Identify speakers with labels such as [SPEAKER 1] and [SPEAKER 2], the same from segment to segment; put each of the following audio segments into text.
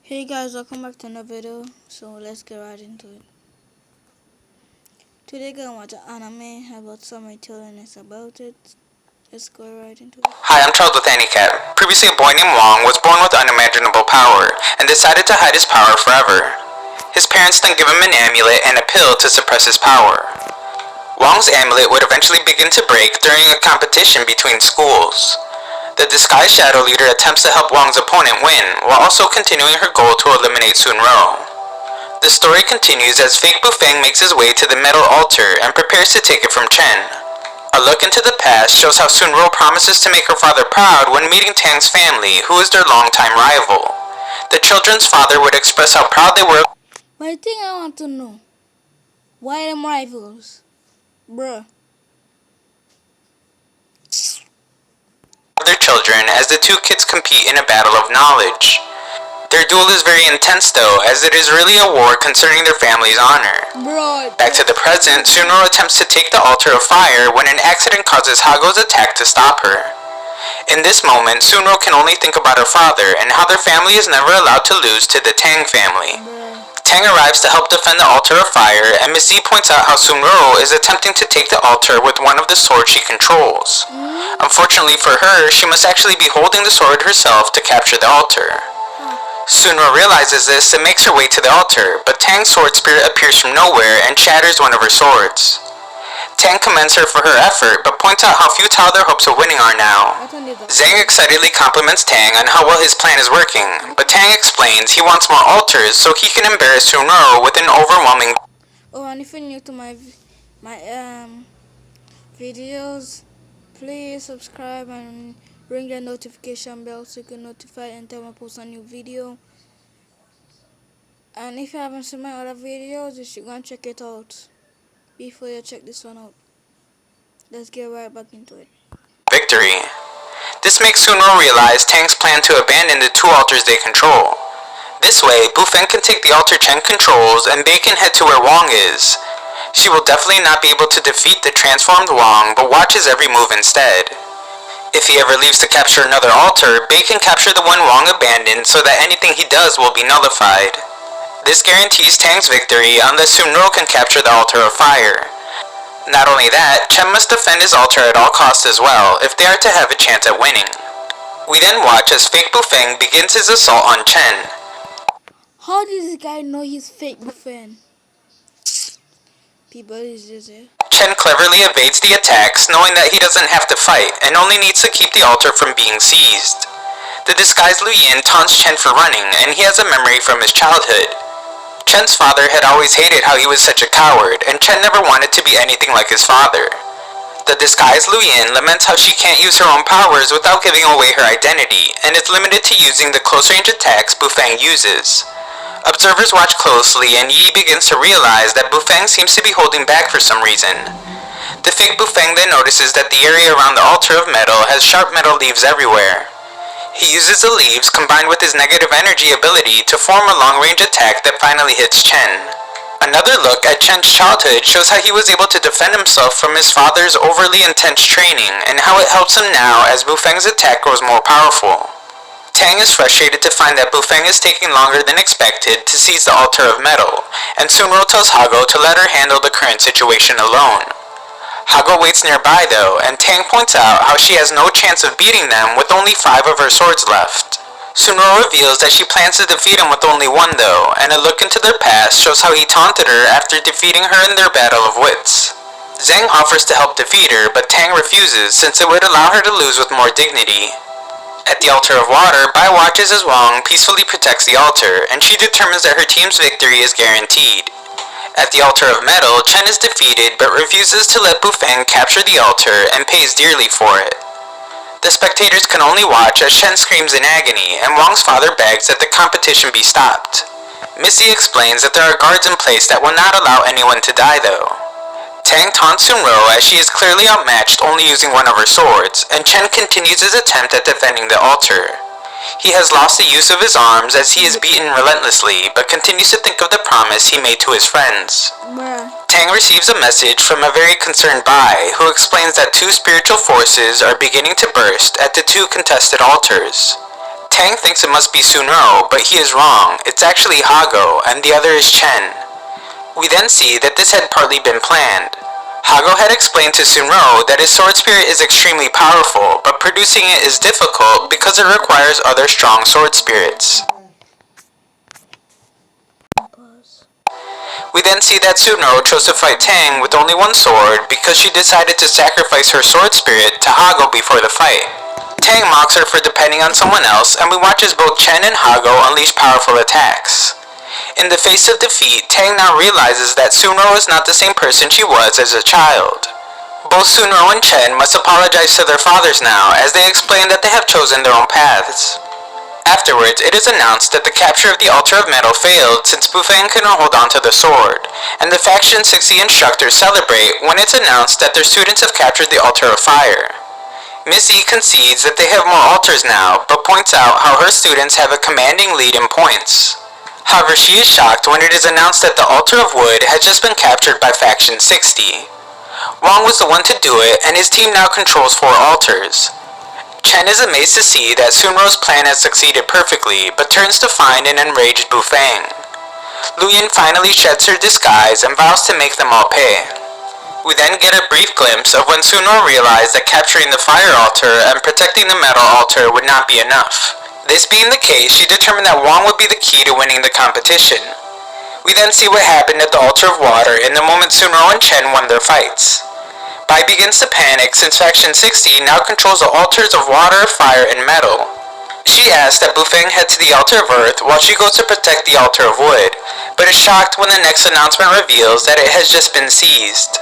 [SPEAKER 1] Hey guys, welcome back to another video. So let's get right into it. Today we're gonna watch an anime about somebody telling us about it. Let's go right into it.
[SPEAKER 2] Hi, I'm Charles with Handicap. Previously, a boy named Wong was born with unimaginable power and decided to hide his power forever. His parents then give him an amulet and a pill to suppress his power. Wong's amulet would eventually begin to break during a competition between schools. The disguised Shadow Leader attempts to help Wong's opponent win, while also continuing her goal to eliminate Sunro. The story continues as fake Bufang makes his way to the metal altar and prepares to take it from Chen. A look into the past shows how Sunro promises to make her father proud when meeting Tang's family, who is their longtime rival. The children's father would express how proud they were.
[SPEAKER 1] But the thing I want to know, why them rivals? Bruh.
[SPEAKER 2] Their children as the two kids compete in a battle of knowledge. Their duel is very intense though, as it is really a war concerning their family's honor.
[SPEAKER 1] Bro.
[SPEAKER 2] Back to the present, Sunro attempts to take the altar of fire when an accident causes Hago's attack to stop her. In this moment, Sunro can only think about her father and how their family is never allowed to lose to the Tang family. Tang arrives to help defend the altar of fire, and Miss Z points out how Sunro is attempting to take the altar with one of the swords she controls. Unfortunately for her, she must actually be holding the sword herself to capture the altar. Sunro realizes this and makes her way to the altar, but Tang's sword spirit appears from nowhere and shatters one of her swords. Tang commends her for her effort, but points out how futile their hopes of winning are now. Zhang excitedly compliments Tang on how well his plan is working, but Tang explains he wants more altars so he can embarrass Sunro with an overwhelming.
[SPEAKER 1] Oh, and if you're new to my videos, please subscribe and ring the notification bell so you can notify anytime I post a new video. And if you haven't seen my other videos, you should go and check it out before you check this one out. Let's get right back into it.
[SPEAKER 2] Victory. This makes Sunro realize Tang's plan to abandon the two altars they control. This way, Bufang can take the altar Chen controls and Bei can head to where Wong is. She will definitely not be able to defeat the transformed Wong, but watches every move instead. If he ever leaves to capture another altar, Bei can capture the one Wong abandoned so that anything he does will be nullified. This guarantees Tang's victory unless Sunro can capture the altar of fire. Not only that, Chen must defend his altar at all costs as well if they are to have a chance at winning. We then watch as fake Bufang begins his assault on Chen.
[SPEAKER 1] How does this guy know he's fake Bufang? People is just here.
[SPEAKER 2] Chen cleverly evades the attacks, knowing that he doesn't have to fight and only needs to keep the altar from being seized. The disguised Liu Yin taunts Chen for running, and he has a memory from his childhood. Chen's father had always hated how he was such a coward, and Chen never wanted to be anything like his father. The disguised Liu Yin laments how she can't use her own powers without giving away her identity, and is limited to using the close-range attacks Bufang uses. Observers watch closely, and Yi begins to realize that Bufang seems to be holding back for some reason. The fake Bufang then notices that the area around the altar of metal has sharp metal leaves everywhere. He uses the leaves combined with his negative energy ability to form a long-range attack that finally hits Chen. Another look at Chen's childhood shows how he was able to defend himself from his father's overly intense training and how it helps him now as Bufang's attack grows more powerful. Tang is frustrated to find that Bufang is taking longer than expected to seize the altar of metal, and Sunro tells Hago to let her handle the current situation alone. Hago waits nearby though, and Tang points out how she has no chance of beating them with only 5 of her swords left. Sunro reveals that she plans to defeat him with only 1 though, and a look into their past shows how he taunted her after defeating her in their battle of wits. Zhang offers to help defeat her, but Tang refuses since it would allow her to lose with more dignity. At the altar of water, Bai watches as Wong peacefully protects the altar, and she determines that her team's victory is guaranteed. At the altar of metal, Chen is defeated but refuses to let Bufang capture the altar and pays dearly for it. The spectators can only watch as Chen screams in agony, and Wong's father begs that the competition be stopped. Missy explains that there are guards in place that will not allow anyone to die though. Tang taunts Sunro as she is clearly outmatched only using 1 of her swords, and Chen continues his attempt at defending the altar. He has lost the use of his arms as he is beaten relentlessly, but continues to think of the promise he made to his friends. Tang receives a message from a very concerned Bai, who explains that 2 spiritual forces are beginning to burst at the 2 contested altars. Tang thinks it must be Sunro, but he is wrong. It's actually Hago, and the other is Chen. We then see that this had partly been planned. Hago had explained to Sunro that his sword spirit is extremely powerful, but producing it is difficult because it requires other strong sword spirits. We then see that Sunro chose to fight Tang with only one sword because she decided to sacrifice her sword spirit to Hago before the fight. Tang mocks her for depending on someone else, and we watch as both Chen and Hago unleash powerful attacks. In the face of defeat, Tang now realizes that Sunro is not the same person she was as a child. Both Sunro and Chen must apologize to their fathers now, as they explain that they have chosen their own paths. Afterwards, it is announced that the capture of the Altar of Metal failed since Bufang couldn't hold on to the sword, and the Faction 60 instructors celebrate when it's announced that their students have captured the Altar of Fire. Miss E concedes that they have more altars now, but points out how her students have a commanding lead in points. However, she is shocked when it is announced that the Altar of Wood had just been captured by Faction 60. Wong was the one to do it, and his team now controls 4 altars. Chen is amazed to see that Sunro's plan has succeeded perfectly, but turns to find an enraged Bufang. Luyin finally sheds her disguise and vows to make them all pay. We then get a brief glimpse of when Sunro realized that capturing the fire altar and protecting the metal altar would not be enough. This being the case, she determined that Wong would be the key to winning the competition. We then see what happened at the Altar of Water in the moment Sunro and Chen won their fights. Bai begins to panic since Faction 60 now controls the altars of water, fire, and metal. She asks that Bufang head to the Altar of Earth while she goes to protect the Altar of Wood, but is shocked when the next announcement reveals that it has just been seized.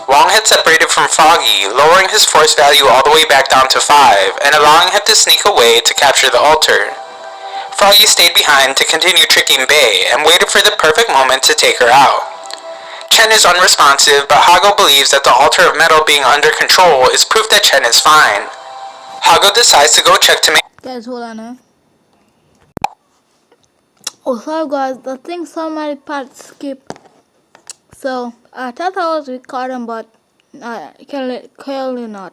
[SPEAKER 2] Wong had separated from Foggy, lowering his force value all the way back down to 5, and allowing him to sneak away to capture the altar. Foggy stayed behind to continue tricking Bei, and waited for the perfect moment to take her out. Chen is unresponsive, but Hago believes that the Altar of Metal being under control is proof that Chen is fine. Hago decides to go check to make...
[SPEAKER 1] Guys, hold on now. Oh, sorry guys, I think so many parts skipped. So, I thought I was recording, but clearly not.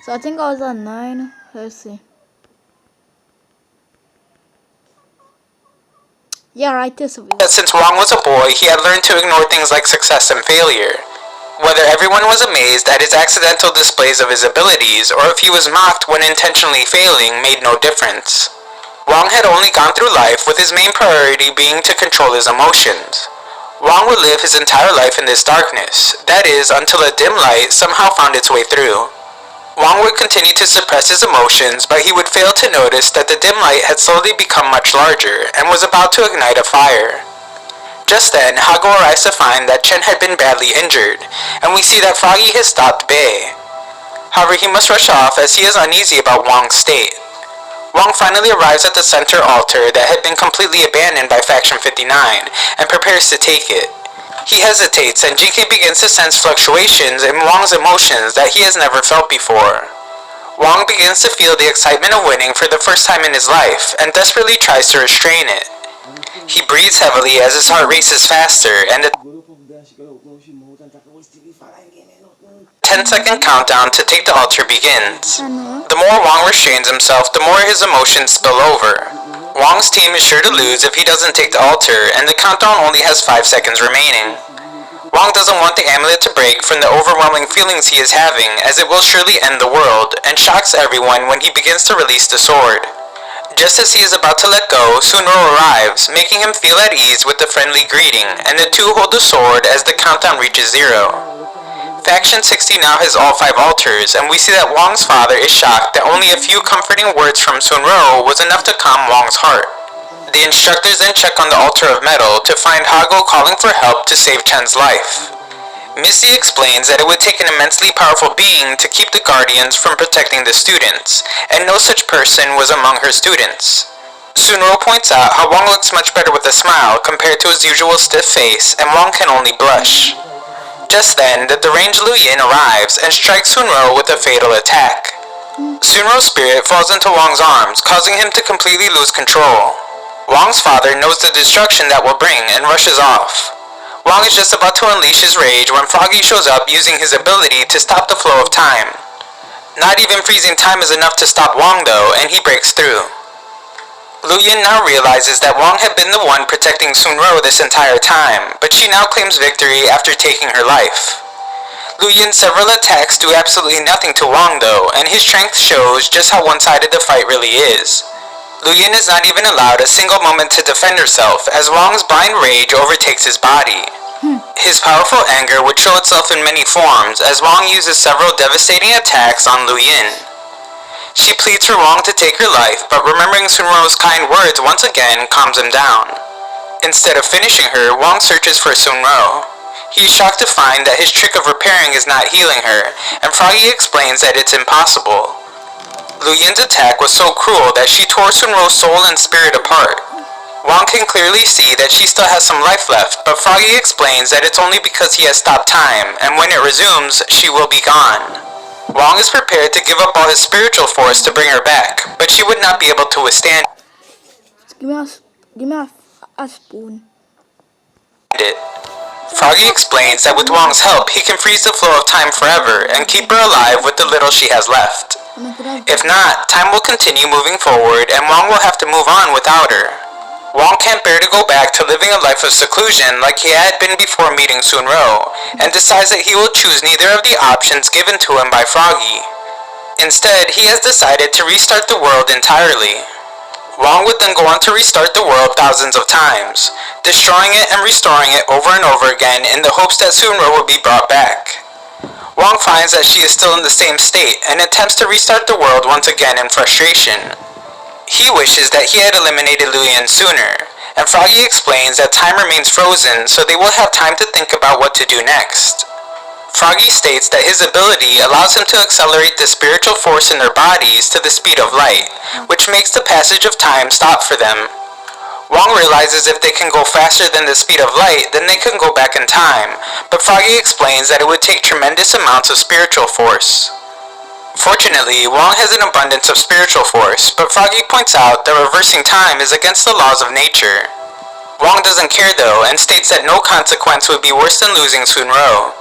[SPEAKER 1] So, I think I was on 9. Let's see. Yeah, right, this will be.
[SPEAKER 2] Since Wong was a boy, he had learned to ignore things like success and failure. Whether everyone was amazed at his accidental displays of his abilities, or if he was mocked when intentionally failing, made no difference. Wong had only gone through life with his main priority being to control his emotions. Wong would live his entire life in this darkness, that is, until a dim light somehow found its way through. Wong would continue to suppress his emotions, but he would fail to notice that the dim light had slowly become much larger, and was about to ignite a fire. Just then, Hago arrives to find that Chen had been badly injured, and we see that Foggy has stopped Bei. However, he must rush off as he is uneasy about Wong's state. Wong finally arrives at the center altar that had been completely abandoned by Faction 59, and prepares to take it. He hesitates, and GK begins to sense fluctuations in Wong's emotions that he has never felt before. Wong begins to feel the excitement of winning for the first time in his life, and desperately tries to restrain it. He breathes heavily as his heart races faster, and the 10-second countdown to take the altar begins. The more Wong restrains himself, the more his emotions spill over. Wong's team is sure to lose if he doesn't take the altar, and the countdown only has 5 seconds remaining. Wong doesn't want the amulet to break from the overwhelming feelings he is having, as it will surely end the world, and shocks everyone when he begins to release the sword. Just as he is about to let go, Sunro arrives, making him feel at ease with the friendly greeting, and the two hold the sword as the countdown reaches 0. Faction 60 now has all 5 altars, and we see that Wong's father is shocked that only a few comforting words from Sunro was enough to calm Wong's heart. The instructors then check on the Altar of Metal to find Hago calling for help to save Chen's life. Missy explains that it would take an immensely powerful being to keep the Guardians from protecting the students, and no such person was among her students. Sunro points out how Wong looks much better with a smile compared to his usual stiff face, and Wong can only blush. Just then, the deranged Luyin arrives and strikes Sunro with a fatal attack. Sunro's spirit falls into Wong's arms, causing him to completely lose control. Wong's father knows the destruction that will bring and rushes off. Wong is just about to unleash his rage when Foggy shows up using his ability to stop the flow of time. Not even freezing time is enough to stop Wong though, and he breaks through. Lu Yin now realizes that Wang had been the one protecting Sun Ro this entire time, but she now claims victory after taking her life. Lu Yin's several attacks do absolutely nothing to Wang though, and his strength shows just how one-sided the fight really is. Lu Yin is not even allowed a single moment to defend herself as Wang's blind rage overtakes his body. His powerful anger would show itself in many forms as Wang uses several devastating attacks on Lu Yin. She pleads for Wang to take her life, but remembering Sun Ro's kind words once again calms him down. Instead of finishing her, Wang searches for Sun Ro. He is shocked to find that his trick of repairing is not healing her, and Froggy explains that it's impossible. Lu Yin's attack was so cruel that she tore Sun Ro's soul and spirit apart. Wang can clearly see that she still has some life left, but Froggy explains that it's only because he has stopped time, and when it resumes, she will be gone. Wang is prepared to give up all his spiritual force to bring her back, but she would not be able to withstand
[SPEAKER 1] Give me a spoon.
[SPEAKER 2] it. Froggy explains that with Wang's help, he can freeze the flow of time forever and keep her alive with the little she has left. If not, time will continue moving forward and Wang will have to move on without her. Wang can't bear to go back to living a life of seclusion like he had been before meeting Sun Ro, and decides that he will choose neither of the options given to him by Froggy. Instead, he has decided to restart the world entirely. Wang would then go on to restart the world thousands of times, destroying it and restoring it over and over again in the hopes that Sun Ro will be brought back. Wang finds that she is still in the same state and attempts to restart the world once again in frustration. He wishes that he had eliminated Lu Yin sooner, and Froggy explains that time remains frozen so they will have time to think about what to do next. Froggy states that his ability allows him to accelerate the spiritual force in their bodies to the speed of light, which makes the passage of time stop for them. Wang realizes if they can go faster than the speed of light, then they can go back in time, but Froggy explains that it would take tremendous amounts of spiritual force. Fortunately, Wang has an abundance of spiritual force, but Froggy points out that reversing time is against the laws of nature. Wang doesn't care though, and states that no consequence would be worse than losing Sun Ro.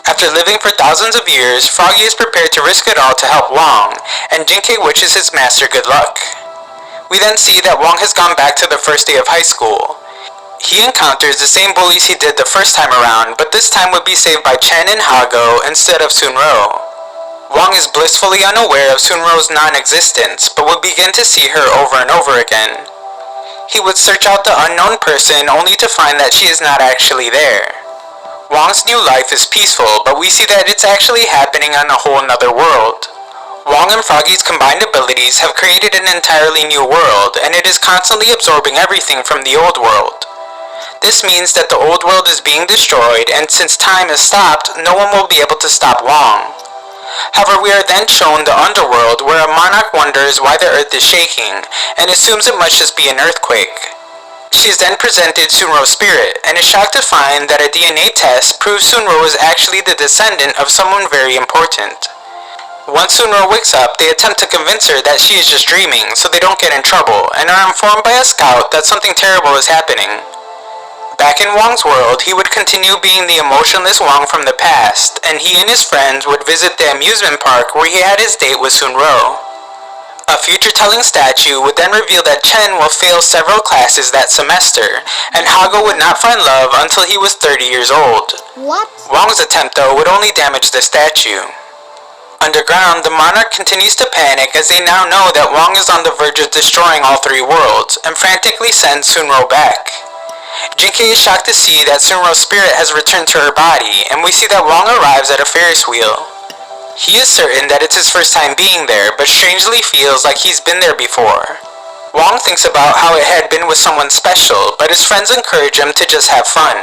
[SPEAKER 2] After living for thousands of years, Froggy is prepared to risk it all to help Wang, and Jinkei wishes his master good luck. We then see that Wang has gone back to the first day of high school. He encounters the same bullies he did the first time around, but this time would be saved by Chen and Hago instead of Sun Ro. Wang is blissfully unaware of Sun Ro's non-existence, but would begin to see her over and over again. He would search out the unknown person only to find that she is not actually there. Wang's new life is peaceful, but we see that it's actually happening on a whole nother world. Wang and Froggy's combined abilities have created an entirely new world, and it is constantly absorbing everything from the old world. This means that the old world is being destroyed, and since time has stopped, no one will be able to stop Wang. However, we are then shown the underworld where a monarch wonders why the earth is shaking and assumes it must just be an earthquake. She is then presented Sun Ro's spirit and is shocked to find that a DNA test proves Sun Ro is actually the descendant of someone very important. Once Sun Ro wakes up, they attempt to convince her that she is just dreaming so they don't get in trouble and are informed by a scout that something terrible is happening. Back in Wang's world, he would continue being the emotionless Wang from the past, and he and his friends would visit the amusement park where he had his date with Sun Ro. A future-telling statue would then reveal that Chen will fail several classes that semester, and Hago would not find love until he was 30 years old.
[SPEAKER 1] What?
[SPEAKER 2] Wang's attempt, though, would only damage the statue. Underground, the monarch continues to panic as they now know that Wang is on the verge of destroying all three worlds, and frantically sends Sun Ro back. Jinkei is shocked to see that Sun Ro's spirit has returned to her body, and we see that Wang arrives at a Ferris wheel. He is certain that it's his first time being there, but strangely feels like he's been there before. Wang thinks about how it had been with someone special, but his friends encourage him to just have fun.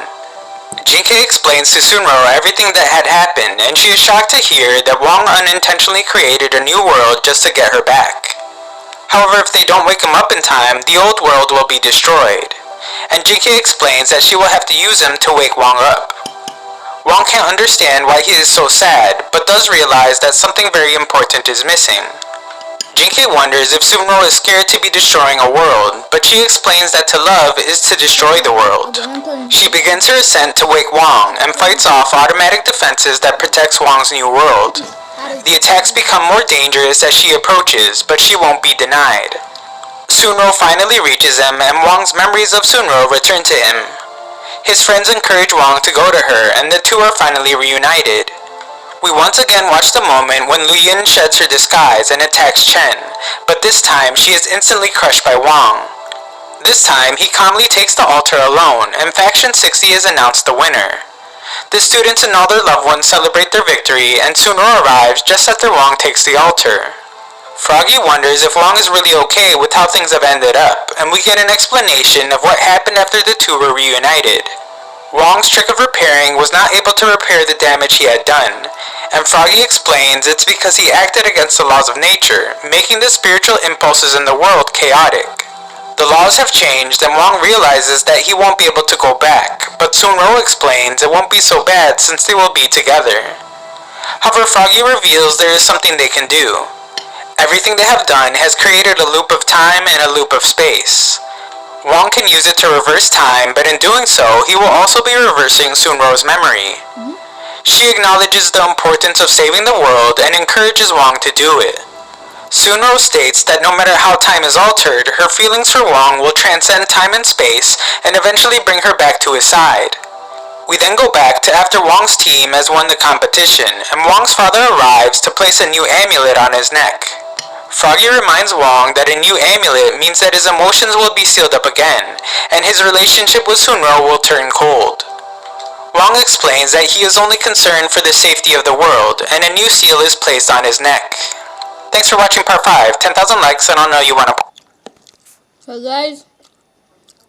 [SPEAKER 2] Jinkei explains to Sun Ro everything that had happened, and she is shocked to hear that Wang unintentionally created a new world just to get her back. However, if they don't wake him up in time, the old world will be destroyed. And Jinkei explains that she will have to use him to wake Wang up. Wang can't understand why he is so sad, but does realize that something very important is missing. Jinkei wonders if Sun Ro is scared to be destroying a world, but she explains that to love is to destroy the world. She begins her ascent to wake Wang and fights off automatic defenses that protects Wang's new world. The attacks become more dangerous as she approaches, but she won't be denied. Sunro finally reaches him and Wong's memories of Sunro return to him. His friends encourage Wong to go to her and the two are finally reunited. We once again watch the moment when Lu Yin sheds her disguise and attacks Chen, but this time she is instantly crushed by Wong. This time he calmly takes the altar alone and Faction 60 is announced the winner. The students and all their loved ones celebrate their victory and Sunro arrives just after Wong takes the altar. Froggy wonders if Wong is really okay with how things have ended up, and we get an explanation of what happened after the two were reunited. Wong's trick of repairing was not able to repair the damage he had done, and Froggy explains it's because he acted against the laws of nature, making the spiritual impulses in the world chaotic. The laws have changed and Wong realizes that he won't be able to go back, but Sunro explains it won't be so bad since they will be together. However, Froggy reveals there is something they can do. Everything they have done has created a loop of time and a loop of space. Wong can use it to reverse time, but in doing so, he will also be reversing Sunro's memory. She acknowledges the importance of saving the world and encourages Wong to do it. Sunro states that no matter how time is altered, her feelings for Wong will transcend time and space and eventually bring her back to his side. We then go back to after Wong's team has won the competition, and Wong's father arrives to place a new amulet on his neck. Froggy reminds Wong that a new amulet means that his emotions will be sealed up again, and his relationship with Sunro will turn cold. Wong explains that he is only concerned for the safety of the world, and a new seal is placed on his neck. Thanks for watching part 5. 10,000 likes and I'll know you wanna...
[SPEAKER 1] So guys,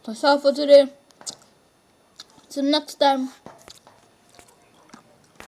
[SPEAKER 1] that's all for today. Till next time.